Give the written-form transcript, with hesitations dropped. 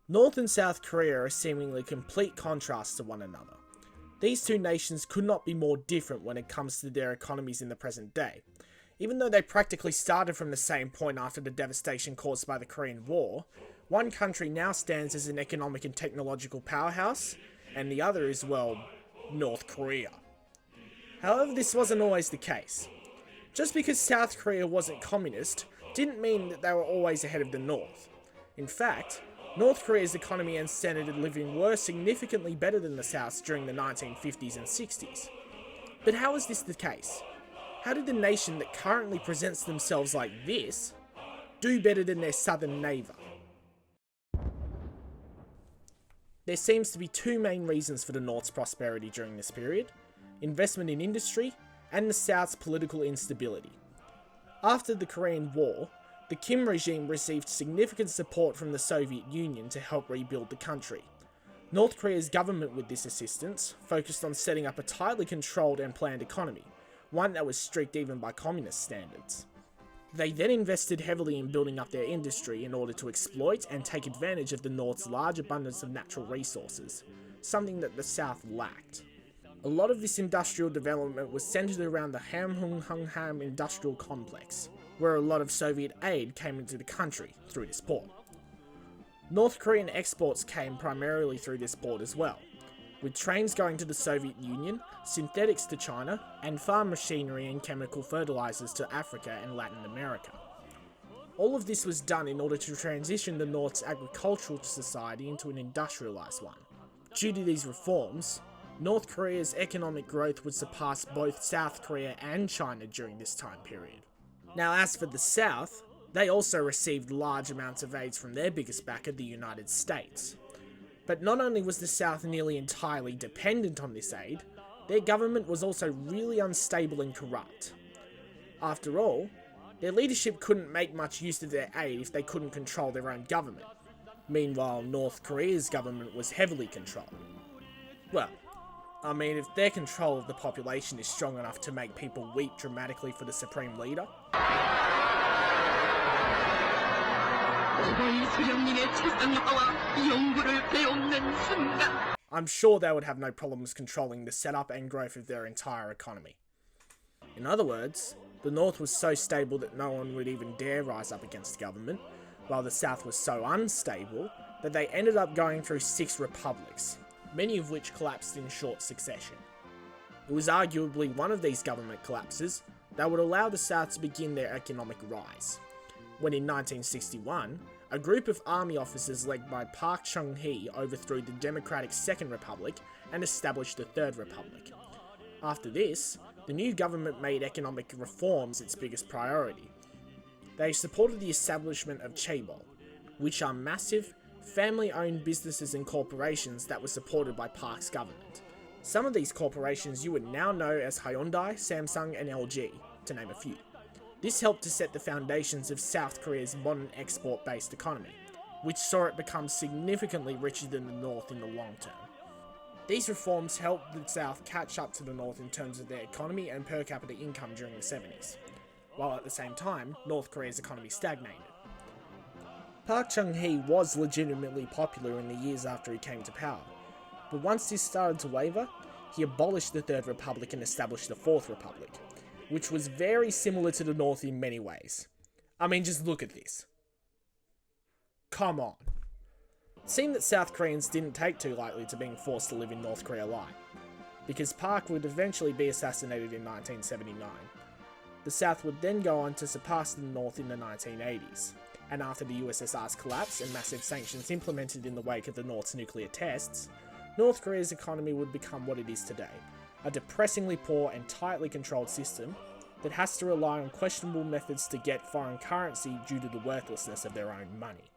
North and South Korea are seemingly complete contrasts to one another. These two nations could not be more different when it comes to their economies in the present day. Even though they practically started from the same point after the devastation caused by the Korean War, one country now stands as an economic and technological powerhouse, and the other is, well, North Korea. However, this wasn't always the case. Just because South Korea wasn't communist didn't mean that they were always ahead of the North. In fact, North Korea's economy and standard of living were significantly better than the South's during the 1950s and 60s. But how is this the case? How did the nation that currently presents themselves like this do better than their southern neighbour? There seems to be two main reasons for the North's prosperity during this period: investment in industry and the South's political instability. After the Korean War, the Kim regime received significant support from the Soviet Union to help rebuild the country. North Korea's government, with this assistance, focused on setting up a tightly controlled and planned economy, one that was strict even by communist standards. They then invested heavily in building up their industry in order to exploit and take advantage of the North's large abundance of natural resources, something that the South lacked. A lot of this industrial development was centered around the Hamhung-Hungham industrial complex, where a lot of Soviet aid came into the country through this port. North Korean exports came primarily through this port as well, with trains going to the Soviet Union, synthetics to China, and farm machinery and chemical fertilizers to Africa and Latin America. All of this was done in order to transition the North's agricultural society into an industrialized one. Due to these reforms, North Korea's economic growth would surpass both South Korea and China during this time period. Now, as for the South, they also received large amounts of aid from their biggest backer, the United States. But not only was the South nearly entirely dependent on this aid, their government was also really unstable and corrupt. After all, their leadership couldn't make much use of their aid if they couldn't control their own government. Meanwhile, North Korea's government was heavily controlled. Well, I mean, if their control of the population is strong enough to make people weep dramatically for the supreme leader, I'm sure they would have no problems controlling the setup and growth of their entire economy. In other words, the North was so stable that no one would even dare rise up against the government, while the South was so unstable that they ended up going through 6 republics, many of which collapsed in short succession. It was arguably one of these government collapses that would allow the South to begin their economic rise, when in 1961, a group of army officers led by Park Chung-hee overthrew the Democratic Second Republic and established the Third Republic. After this, the new government made economic reforms its biggest priority. They supported the establishment of chaebol, which are massive, family-owned businesses and corporations that were supported by Park's government. Some of these corporations you would now know as Hyundai, Samsung and LG, to name a few. This helped to set the foundations of South Korea's modern export-based economy, which saw it become significantly richer than the North in the long term. These reforms helped the South catch up to the North in terms of their economy and per capita income during the 70s, while at the same time, North Korea's economy stagnated. Park Chung-hee was legitimately popular in the years after he came to power, but once this started to waver, he abolished the Third Republic and established the Fourth Republic, which was very similar to the North in many ways. I mean, just look at this. Come on. It seemed that South Koreans didn't take too lightly to being forced to live in North Korea light, because Park would eventually be assassinated in 1979. The South would then go on to surpass the North in the 1980s, and after the USSR's collapse and massive sanctions implemented in the wake of the North's nuclear tests, North Korea's economy would become what it is today, a depressingly poor and tightly controlled system that has to rely on questionable methods to get foreign currency due to the worthlessness of their own money.